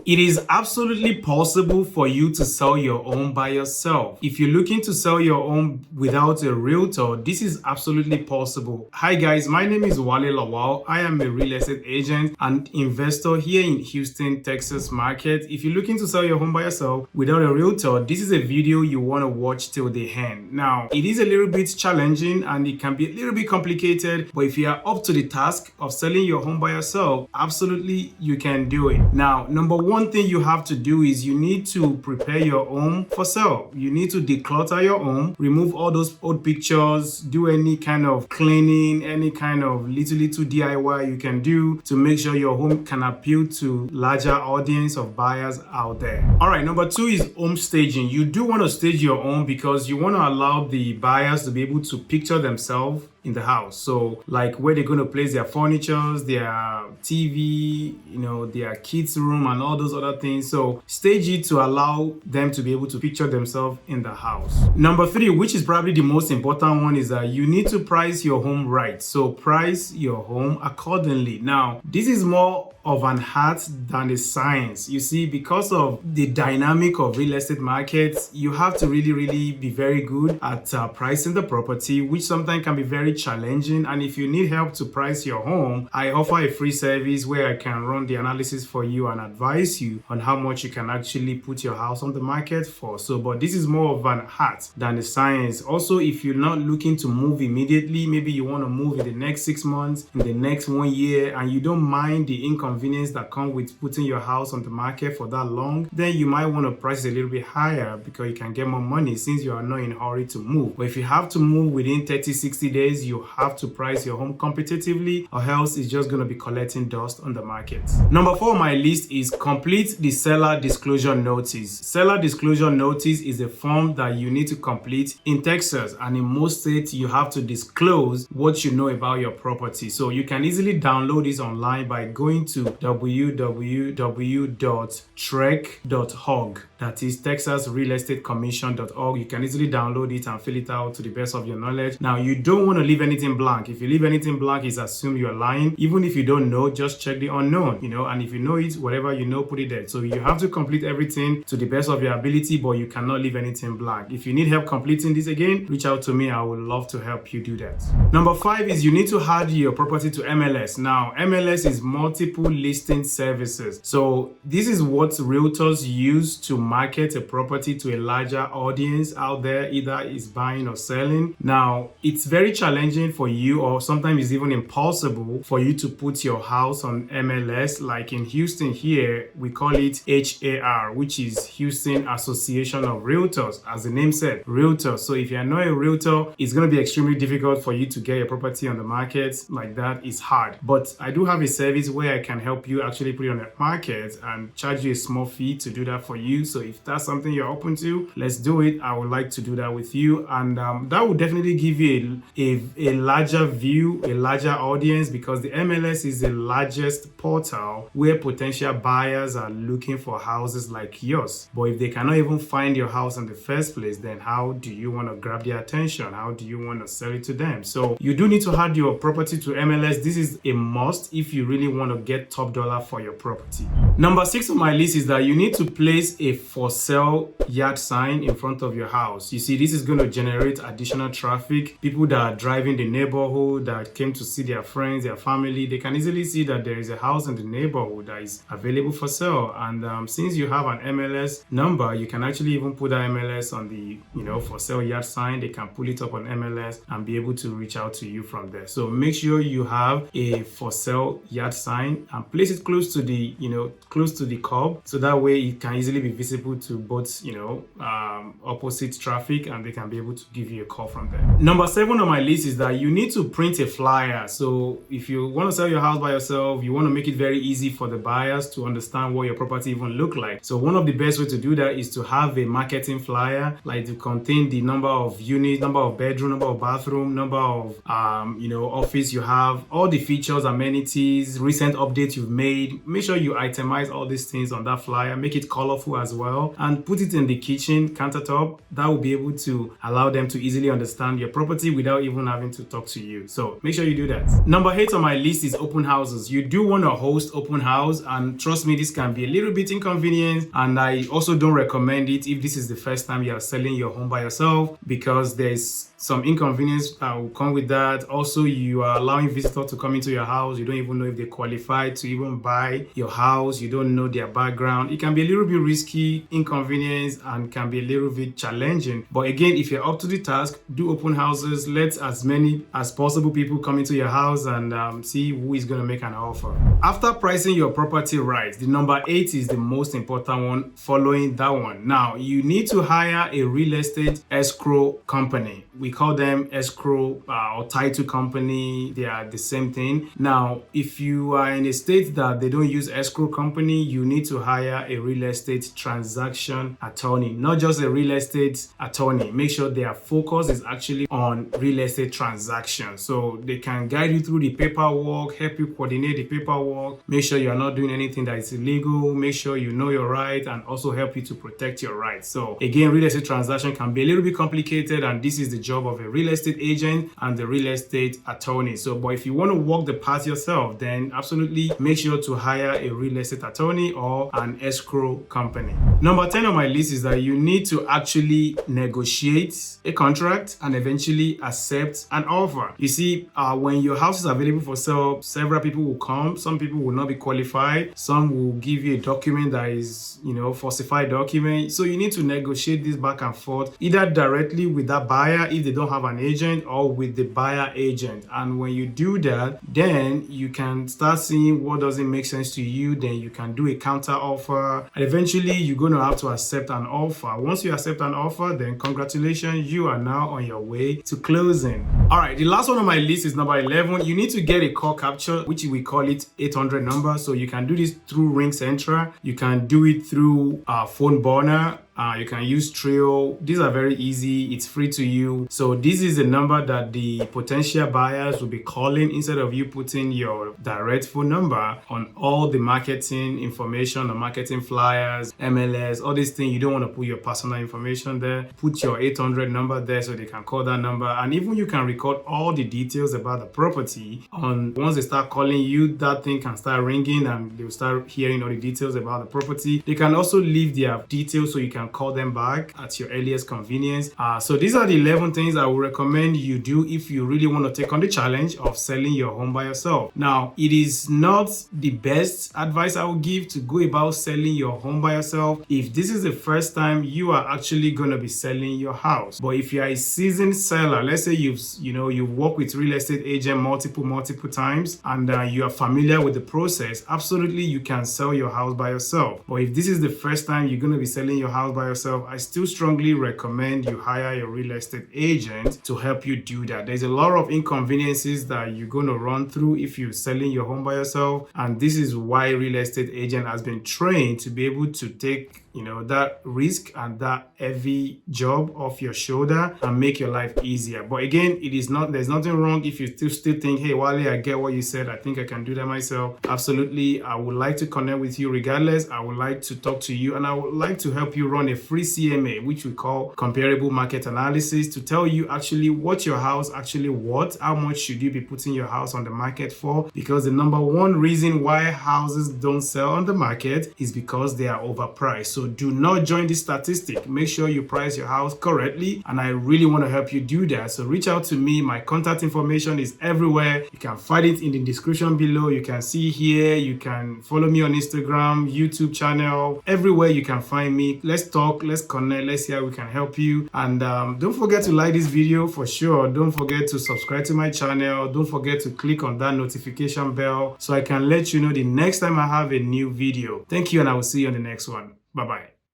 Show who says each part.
Speaker 1: It is absolutely possible for you to sell your home by yourself. If you're looking to sell your home without a realtor, this is absolutely possible. Hi guys, my name is Wale Lawal. I am a real estate agent and investor here in Houston, Texas market. If you're looking to sell your home by yourself without a realtor, this is a video you want to watch till the end. Now, it is a little bit challenging and it can be a little bit complicated, but if you are up to the task of selling your home by yourself, absolutely you can do it. Now, number one thing you have to do is you need to prepare your home for sale. You need to declutter your home, remove all those old pictures, do any kind of cleaning, any kind of little DIY you can do to make sure your home can appeal to larger audience of buyers out there. All right, number two is home staging. You do want to stage your home because you want to allow the buyers to be able to picture themselves in the house. So like where they're going to place their furnitures, their TV, their kids' room and all those other things. So stage it to allow them to be able to picture themselves in the house. Number three, which is probably the most important one, is that you need to price your home right. So price your home accordingly. Now, this is more of an art than a science. You see, because of the dynamic of real estate markets, you have to really be very good at pricing the property, which sometimes can be very challenging. And if you need help to price your home, I offer a free service where I can run the analysis for you and advise you on how much you can actually put your house on the market for. So, but this is more of an art than a science. Also, if you're not looking to move immediately, maybe you want to move in the next 6 months, in the next 1 year, and you don't mind the inconvenience that come with putting your house on the market for that long, then you might want to price it a little bit higher because you can get more money since you are not in a hurry to move. But if you have to move within 30-60 days, you have to price your home competitively, or else it's just going to be collecting dust on the market. Number 4 on my list is complete the seller disclosure notice. Seller disclosure notice is a form that you need to complete in Texas, and in most states you have to disclose what you know about your property. So you can easily download this online by going to www.trec.org. That is texasrealestatecommission.org. You can easily download it and fill it out to the best of your knowledge. Now, you don't want to leave anything blank. If you leave anything blank, it's assumed you're lying. Even if you don't know, just check the unknown, and if you know it, whatever you know, put it there. So you have to complete everything to the best of your ability, but you cannot leave anything blank. If you need help completing this again, reach out to me. I would love to help you do that. Number 5 is you need to add your property to MLS. Now, MLS is multiple listing services. So this is what realtors use to market a property to a larger audience out there, either is buying or selling. Now, it's very challenging for you, or sometimes it's even impossible for you to put your house on MLS. Like in Houston here, we call it HAR, which is Houston Association of Realtors, as the name said, realtor. So if you're not a realtor, it's going to be extremely difficult for you to get your property on the market like that. It's hard. But I do have a service where I can help you actually put it on the market and charge you a small fee to do that for you. So if that's something you're open to, let's do it. I would like to do that with you, and that would definitely give you a larger view, a larger audience, because the MLS is the largest portal where potential buyers are looking for houses like yours. But if they cannot even find your house in the first place, then how do you want to grab their attention? How do you want to sell it to them? So you do need to add your property to MLS. This is a must if you really want to get top dollar for your property. Number 6 on my list is that you need to place a for sale yard sign in front of your house. You see, this is going to generate additional traffic. People that are driving the neighborhood, that came to see their friends, their family, they can easily see that there is a house in the neighborhood that is available for sale. And since you have an MLS number, you can actually even put that MLS on the for sale yard sign. They can pull it up on MLS and be able to reach out to you from there. So make sure you have a for sale yard sign and place it close to the close to the curb, so that way it can easily be visible to both opposite traffic, and they can be able to give you a call from there. Number 7 on my list is that you need to print a flyer. So if you want to sell your house by yourself, you want to make it very easy for the buyers to understand what your property even look like. So one of the best way to do that is to have a marketing flyer, like to contain the number of units, number of bedroom, number of bathroom, number of office you have, all the features, amenities, recent updates you've made. Make sure you itemize all these things on that flyer, make it colorful as well, and put it in the kitchen countertop. That will be able to allow them to easily understand your property without even having to talk to you. So make sure you do that. Number 8 on my list is open houses. You do want to host open house, and trust me, this can be a little bit inconvenient, and I also don't recommend it if this is the first time you are selling your home by yourself, because there's some inconvenience that will come with that. Also, you are allowing visitors to come into your house. You don't even know if they qualify to even buy your house. You don't know their background. It can be a little bit risky, inconvenience, and can be a little bit challenging. But again, if you're up to the task, do open houses. Let as many as possible people come into your house and see who is going to make an offer. After pricing your property right, the number 8 is the most important one following that one. Now, you need to hire a real estate escrow company. We call them escrow or title company. They are the same thing. Now, if you are in a state that they don't use escrow company, you need to hire a real estate transaction attorney, not just a real estate attorney. Make sure their focus is actually on real estate transactions. So they can guide you through the paperwork, help you coordinate the paperwork, make sure you are not doing anything that is illegal, make sure you know your right, and also help you to protect your rights. So again, real estate transaction can be a little bit complicated, and this is the job of a real estate agent and the real estate attorney. So, but if you want to walk the path yourself, then absolutely make sure to hire a real estate attorney or an escrow company. Number 10 on my list is that you need to actually negotiate a contract and eventually accept an offer. You see, when your house is available for sale, several people will come. Some people will not be qualified. Some will give you a document that is, falsified document. So you need to negotiate this back and forth, either directly with that buyer if they don't have an agent, or with the buyer agent. And when you do that, then you can start seeing what doesn't make sense to you. Then you can do a counter offer, and eventually you're going to have to accept an offer. Once you accept an offer, then congratulations, you are now on your way to closing. All right, the last one on my list is number 11. You need to get a call capture, which we call it 800 number. So you can do this through RingCentral. You can do it through PhoneBurner. You can use Trio. These are very easy. It's free to you. So this is the number that the potential buyers will be calling instead of you putting your direct phone number on all the marketing information, or marketing flyers, MLS, all these things. You don't want to put your personal information there. Put your 800 number there so they can call that number. And even you can record all the details about the property. Once they start calling you, that thing can start ringing and they'll start hearing all the details about the property. They can also leave their details so you can call them back at your earliest convenience. So these are the 11 things I would recommend you do if you really want to take on the challenge of selling your home by yourself. Now, it is not the best advice I would give to go about selling your home by yourself if this is the first time you are actually going to be selling your house. But if you are a seasoned seller, let's say you've worked with real estate agent multiple times, and you are familiar with the process, absolutely you can sell your house by yourself. But if this is the first time you're going to be selling your house by yourself, I still strongly recommend you hire a real estate agent to help you do that. There's a lot of inconveniences that you're going to run through if you're selling your home by yourself, and this is why real estate agent has been trained to be able to take that risk and that heavy job off your shoulder and make your life easier. But again, there's nothing wrong if you still think, hey Wale, I get what you said, I think I can do that myself. Absolutely, I would like to connect with you regardless. I would like to talk to you, and I would like to help you run a free CMA, which we call comparable market analysis, to tell you actually what your house actually worth, how much should you be putting your house on the market for, because the number one reason why houses don't sell on the market is because they are overpriced. So do not join this statistic. Make sure you price your house correctly, and I really want to help you do that. So reach out to me. My contact information is everywhere. You can find it in the description below. You can see here. You can follow me on Instagram, YouTube channel, everywhere you can find me. Let's talk, let's connect, let's see how we can help you. And don't forget to like this video for sure. Don't forget to subscribe to my channel. Don't forget to click on that notification bell so I can let you know the next time I have a new video. Thank you, and I will see you on the next one. Bye-bye.